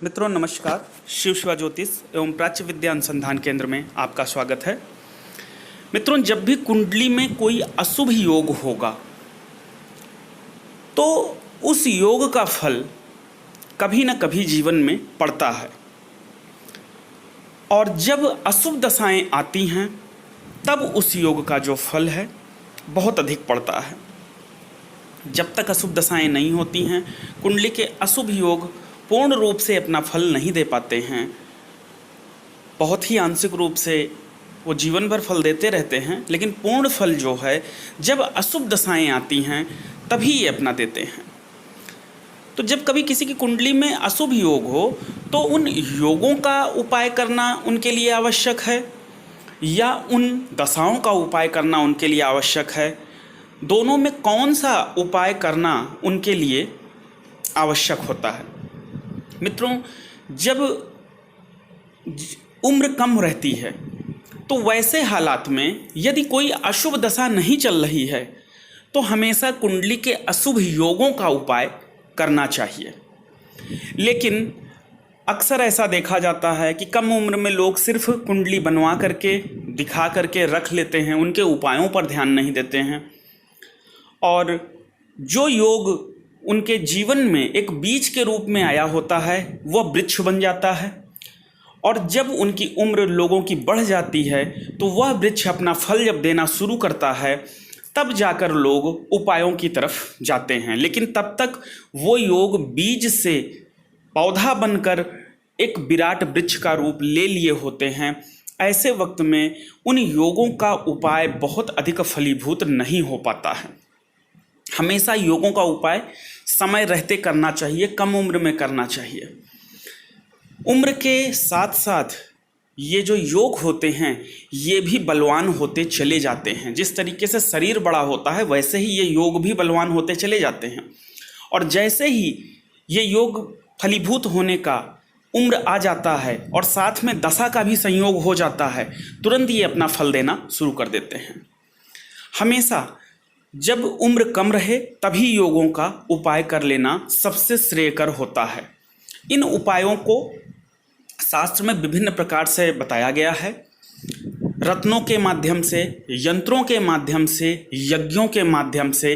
मित्रों नमस्कार। शिव शिवा ज्योतिष एवं प्राच्य विद्या अनुसंधान केंद्र में आपका स्वागत है। मित्रों, जब भी कुंडली में कोई अशुभ योग होगा तो उस योग का फल कभी न कभी जीवन में पड़ता है, और जब अशुभ दशाएं आती हैं तब उस योग का जो फल है बहुत अधिक पड़ता है। जब तक अशुभ दशाएं नहीं होती हैं, कुंडली के अशुभ योग पूर्ण रूप से अपना फल नहीं दे पाते हैं। बहुत ही आंशिक रूप से वो जीवन भर फल देते रहते हैं, लेकिन पूर्ण फल जो है जब अशुभ दशाएं आती हैं तभी ये अपना देते हैं। तो जब कभी किसी की कुंडली में अशुभ योग हो तो उन योगों का उपाय करना उनके लिए आवश्यक है या उन दशाओं का उपाय करना उनके लिए आवश्यक है। दोनों में कौन सा उपाय करना उनके लिए आवश्यक होता है? मित्रों, जब उम्र कम रहती है तो वैसे हालात में यदि कोई अशुभ दशा नहीं चल रही है तो हमेशा कुंडली के अशुभ योगों का उपाय करना चाहिए। लेकिन अक्सर ऐसा देखा जाता है कि कम उम्र में लोग सिर्फ कुंडली बनवा करके दिखा करके रख लेते हैं, उनके उपायों पर ध्यान नहीं देते हैं, और जो योग उनके जीवन में एक बीज के रूप में आया होता है वह वृक्ष बन जाता है। और जब उनकी उम्र लोगों की बढ़ जाती है तो वह वृक्ष अपना फल जब देना शुरू करता है तब जाकर लोग उपायों की तरफ जाते हैं। लेकिन तब तक वो योग बीज से पौधा बनकर एक विराट वृक्ष का रूप ले लिए होते हैं। ऐसे वक्त में उन योगों का उपाय बहुत अधिक फलीभूत नहीं हो पाता है। हमेशा योगों का उपाय समय रहते करना चाहिए, कम उम्र में करना चाहिए। उम्र के साथ साथ ये जो योग होते हैं ये भी बलवान होते चले जाते हैं। जिस तरीके से शरीर बड़ा होता है वैसे ही ये योग भी बलवान होते चले जाते हैं, और जैसे ही ये योग फलीभूत होने का उम्र आ जाता है और साथ में दशा का भी संयोग हो जाता है, तुरंत ये अपना फल देना शुरू कर देते हैं। हमेशा जब उम्र कम रहे तभी योगों का उपाय कर लेना सबसे श्रेयकर होता है। इन उपायों को शास्त्र में विभिन्न प्रकार से बताया गया है। रत्नों के माध्यम से, यंत्रों के माध्यम से, यज्ञों के माध्यम से,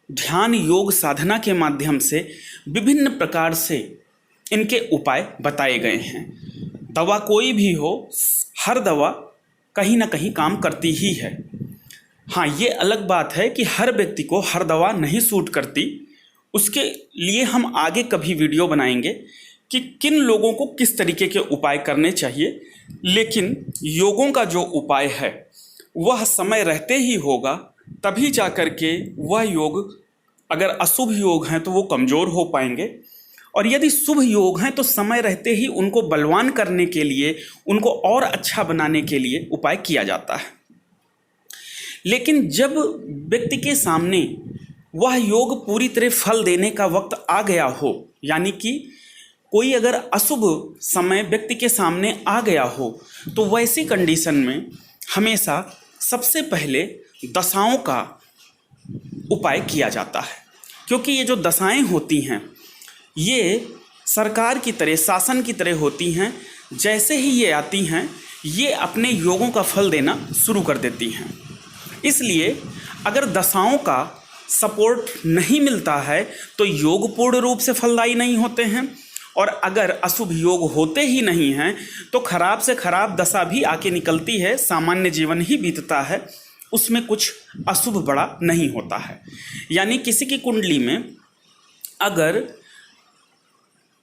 ध्यान योग साधना के माध्यम से विभिन्न प्रकार से इनके उपाय बताए गए हैं। दवा कोई भी हो, हर दवा कहीं ना कहीं काम करती ही है। हाँ, ये अलग बात है कि हर व्यक्ति को हर दवा नहीं सूट करती। उसके लिए हम आगे कभी वीडियो बनाएंगे कि किन लोगों को किस तरीके के उपाय करने चाहिए। लेकिन योगों का जो उपाय है वह समय रहते ही होगा, तभी जा कर के वह योग, अगर अशुभ योग हैं तो वो कमज़ोर हो पाएंगे, और यदि शुभ योग हैं तो समय रहते ही उनको बलवान करने के लिए, उनको और अच्छा बनाने के लिए उपाय किया जाता है। लेकिन जब व्यक्ति के सामने वह योग पूरी तरह फल देने का वक्त आ गया हो, यानी कि कोई अगर अशुभ समय व्यक्ति के सामने आ गया हो, तो वैसी कंडीशन में हमेशा सबसे पहले दशाओं का उपाय किया जाता है। क्योंकि ये जो दशाएं होती हैं ये सरकार की तरह, शासन की तरह होती हैं। जैसे ही ये आती हैं ये अपने योगों का फल देना शुरू कर देती हैं। इसलिए अगर दशाओं का सपोर्ट नहीं मिलता है तो योग पूर्ण रूप से फलदायी नहीं होते हैं, और अगर अशुभ योग होते ही नहीं हैं तो खराब से खराब दशा भी आके निकलती है, सामान्य जीवन ही बीतता है, उसमें कुछ अशुभ बड़ा नहीं होता है। यानी किसी की कुंडली में अगर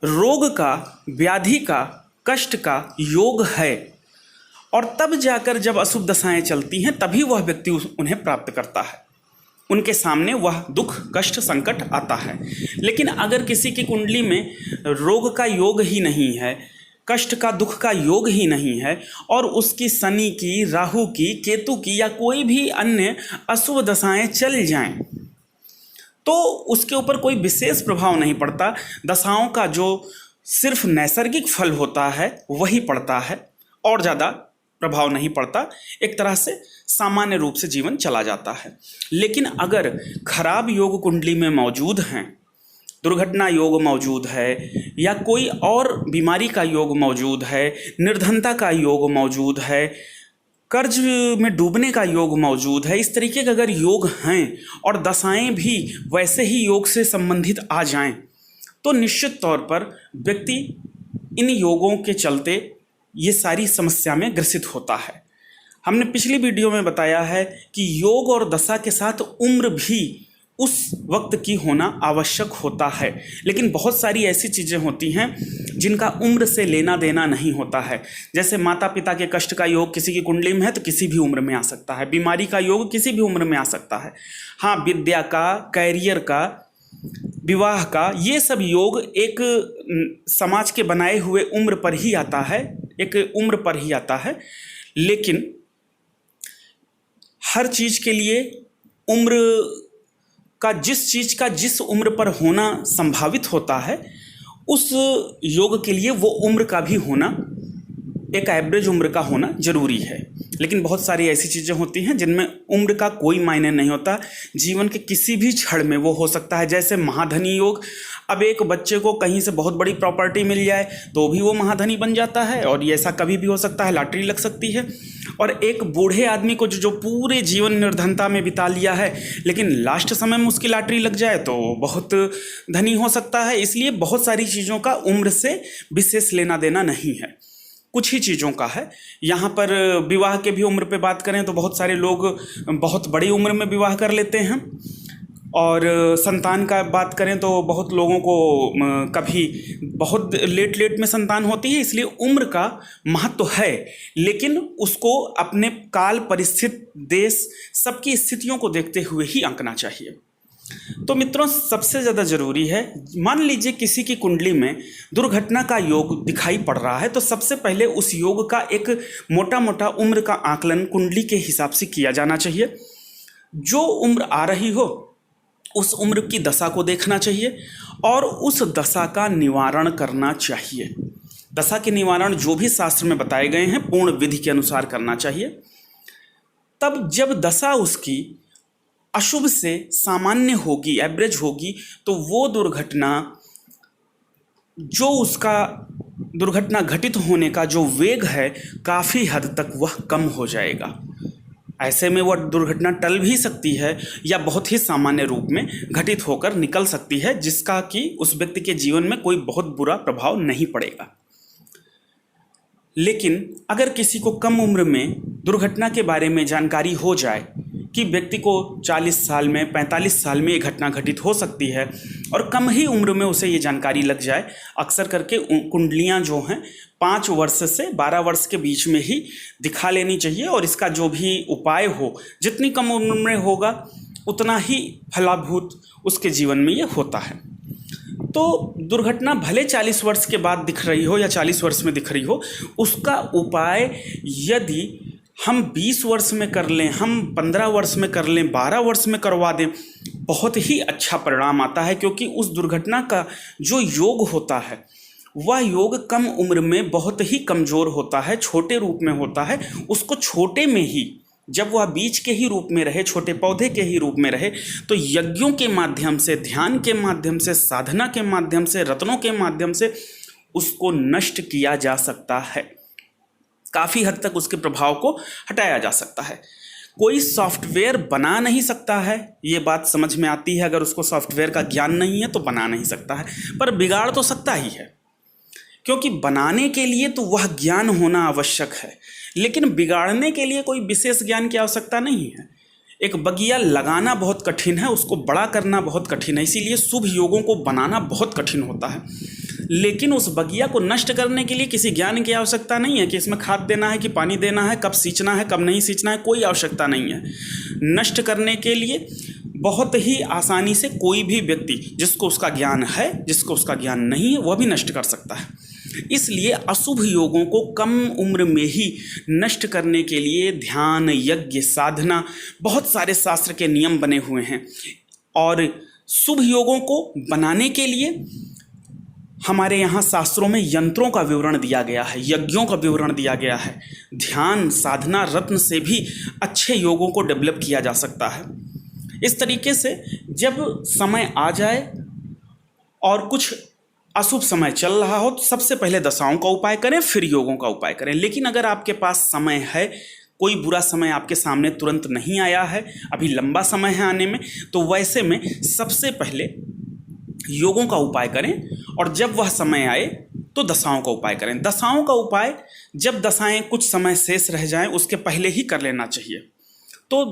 रोग का, व्याधि का, कष्ट का योग है और तब जाकर जब अशुभ दशाएं चलती हैं तभी वह व्यक्ति उन्हें प्राप्त करता है, उनके सामने वह दुख, कष्ट, संकट आता है। लेकिन अगर किसी की कुंडली में रोग का योग ही नहीं है, कष्ट का, दुख का योग ही नहीं है, और उसकी शनि की, राहु की, केतु की या कोई भी अन्य अशुभ दशाएं चल जाएं तो उसके ऊपर कोई विशेष प्रभाव नहीं पड़ता। दशाओं का जो सिर्फ नैसर्गिक फल होता है वही पड़ता है, और ज़्यादा प्रभाव नहीं पड़ता। एक तरह से सामान्य रूप से जीवन चला जाता है। लेकिन अगर खराब योग कुंडली में मौजूद हैं दुर्घटना योग मौजूद है, या कोई और बीमारी का योग मौजूद है, निर्धनता का योग मौजूद है, कर्ज में डूबने का योग मौजूद है, इस तरीके के अगर योग हैं और दशाएं भी वैसे ही योग से संबंधित आ जाएं, तो निश्चित तौर पर व्यक्ति इन योगों के चलते ये सारी समस्या में ग्रसित होता है। हमने पिछली वीडियो में बताया है कि योग और दशा के साथ उम्र भी उस वक्त की होना आवश्यक होता है, लेकिन बहुत सारी ऐसी चीज़ें होती हैं जिनका उम्र से लेना देना नहीं होता है। जैसे माता पिता के कष्ट का योग किसी की कुंडली में है तो किसी भी उम्र में आ सकता है, बीमारी का योग किसी भी उम्र में आ सकता है। हाँ, विद्या का, कैरियर का, विवाह का, ये सब योग एक समाज के बनाए हुए उम्र पर ही आता है, एक उम्र पर ही आता है। लेकिन हर चीज़ के लिए उम्र का, जिस चीज़ का जिस उम्र पर होना संभावित होता है, उस योग के लिए वो उम्र का भी होना, एक एवरेज उम्र का होना जरूरी है। लेकिन बहुत सारी ऐसी चीज़ें होती हैं जिनमें उम्र का कोई मायने नहीं होता, जीवन के किसी भी क्षण में वो हो सकता है। जैसे महाधनी योग, अब एक बच्चे को कहीं से बहुत बड़ी प्रॉपर्टी मिल जाए तो भी वो महाधनी बन जाता है, और ये ऐसा कभी भी हो सकता है, लॉटरी लग सकती है। और एक बूढ़े आदमी को जो पूरे जीवन निर्धनता में बिता लिया है, लेकिन लास्ट समय में उसकी लॉटरी लग जाए तो बहुत धनी हो सकता है। इसलिए बहुत सारी चीज़ों का उम्र से विशेष लेना देना नहीं है, कुछ ही चीज़ों का है। यहाँ पर विवाह के भी उम्र पे बात करें तो बहुत सारे लोग बहुत बड़ी उम्र में विवाह कर लेते हैं, और संतान का बात करें तो बहुत लोगों को कभी बहुत लेट में संतान होती है। इसलिए उम्र का महत्व है, लेकिन उसको अपने काल, परिस्थिति, देश, सबकी स्थितियों को देखते हुए ही आंकना चाहिए। तो मित्रों, सबसे ज़्यादा ज़रूरी है, मान लीजिए किसी की कुंडली में दुर्घटना का योग दिखाई पड़ रहा है, तो सबसे पहले उस योग का एक मोटा मोटा उम्र का आकलन कुंडली के हिसाब से किया जाना चाहिए। जो उम्र आ रही हो उस उम्र की दशा को देखना चाहिए और उस दशा का निवारण करना चाहिए। दशा के निवारण जो भी शास्त्र में बताए गए हैं पूर्ण विधि के अनुसार करना चाहिए। तब जब दशा उसकी अशुभ से सामान्य होगी, एवरेज होगी, तो वो दुर्घटना, जो उसका दुर्घटना घटित होने का जो वेग है, काफ़ी हद तक वह कम हो जाएगा। ऐसे में वह दुर्घटना टल भी सकती है या बहुत ही सामान्य रूप में घटित होकर निकल सकती है, जिसका कि उस व्यक्ति के जीवन में कोई बहुत बुरा प्रभाव नहीं पड़ेगा। लेकिन अगर किसी को कम उम्र में दुर्घटना के बारे में जानकारी हो जाए कि व्यक्ति को 40 साल में, 45 साल में ये घटना घटित हो सकती है, और कम ही उम्र में उसे ये जानकारी लग जाए, अक्सर करके कुंडलियां जो हैं 5 वर्ष से 12 वर्ष के बीच में ही दिखा लेनी चाहिए, और इसका जो भी उपाय हो, जितनी कम उम्र में होगा उतना ही फलाभूत उसके जीवन में ये होता है। तो दुर्घटना भले 40 वर्ष के बाद दिख रही हो या 40 वर्ष में दिख रही हो, उसका उपाय यदि हम 20 वर्ष में कर लें, हम 15 वर्ष में कर लें, 12 वर्ष में करवा दें, बहुत ही अच्छा परिणाम आता है। क्योंकि उस दुर्घटना का जो योग होता है वह योग कम उम्र में बहुत ही कमज़ोर होता है, छोटे रूप में होता है। उसको छोटे में ही, जब वह बीज के ही रूप में रहे, छोटे पौधे के ही रूप में रहे, तो यज्ञों के माध्यम से, ध्यान के माध्यम से, साधना के माध्यम से, रत्नों के माध्यम से उसको नष्ट किया जा सकता है। काफ़ी हद तक उसके प्रभाव को हटाया जा सकता है। कोई सॉफ्टवेयर बना नहीं सकता है, ये बात समझ में आती है। अगर उसको सॉफ्टवेयर का ज्ञान नहीं है तो बना नहीं सकता है, पर बिगाड़ तो सकता ही है, क्योंकि बनाने के लिए तो वह ज्ञान होना आवश्यक है, लेकिन बिगाड़ने के लिए कोई विशेष ज्ञान की आवश्यकता नहीं है। एक बगिया लगाना बहुत कठिन है, उसको बड़ा करना बहुत कठिन है, इसीलिए शुभ योगों को बनाना बहुत कठिन होता है। लेकिन उस बगिया को नष्ट करने के लिए किसी ज्ञान की आवश्यकता नहीं है कि इसमें खाद देना है कि पानी देना है, कब सींचना है, कब नहीं सींचना है, कोई आवश्यकता नहीं है। नष्ट करने के लिए बहुत ही आसानी से कोई भी व्यक्ति, जिसको उसका ज्ञान है, जिसको उसका ज्ञान नहीं है, वह भी नष्ट कर सकता है। इसलिए अशुभ योगों को कम उम्र में ही नष्ट करने के लिए ध्यान, यज्ञ, साधना, बहुत सारे शास्त्र के नियम बने हुए हैं। और शुभ योगों को बनाने के लिए हमारे यहाँ शास्त्रों में यंत्रों का विवरण दिया गया है, यज्ञों का विवरण दिया गया है। ध्यान, साधना, रत्न से भी अच्छे योगों को डेवलप किया जा सकता है। इस तरीके से जब समय आ जाए और कुछ अशुभ समय चल रहा हो तो सबसे पहले दशाओं का उपाय करें, फिर योगों का उपाय करें। लेकिन अगर आपके पास समय है, कोई बुरा समय आपके सामने तुरंत नहीं आया है, अभी लंबा समय है आने में, तो वैसे में सबसे पहले योगों का उपाय करें और जब वह समय आए तो दशाओं का उपाय करें। दशाओं का उपाय जब दशाएं कुछ समय शेष रह जाएं उसके पहले ही कर लेना चाहिए। तो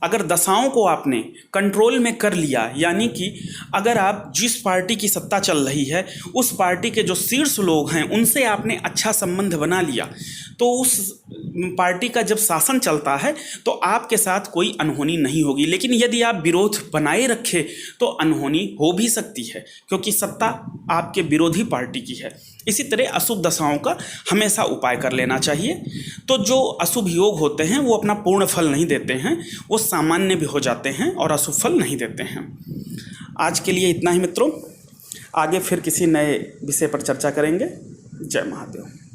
अगर दशाओं को आपने कंट्रोल में कर लिया, यानी कि अगर आप जिस पार्टी की सत्ता चल रही है उस पार्टी के जो शीर्ष लोग हैं उनसे आपने अच्छा संबंध बना लिया, तो उस पार्टी का जब शासन चलता है तो आपके साथ कोई अनहोनी नहीं होगी। लेकिन यदि आप विरोध बनाए रखे तो अनहोनी हो भी सकती है, क्योंकि सत्ता आपके विरोधी पार्टी की है। इसी तरह अशुभ दशाओं का हमेशा उपाय कर लेना चाहिए। तो जो अशुभ योग होते हैं वो अपना पूर्ण फल नहीं देते हैं, वो सामान्य भी हो जाते हैं और अशुभ फल नहीं देते हैं। आज के लिए इतना ही मित्रों, आगे फिर किसी नए विषय पर चर्चा करेंगे। जय महादेव।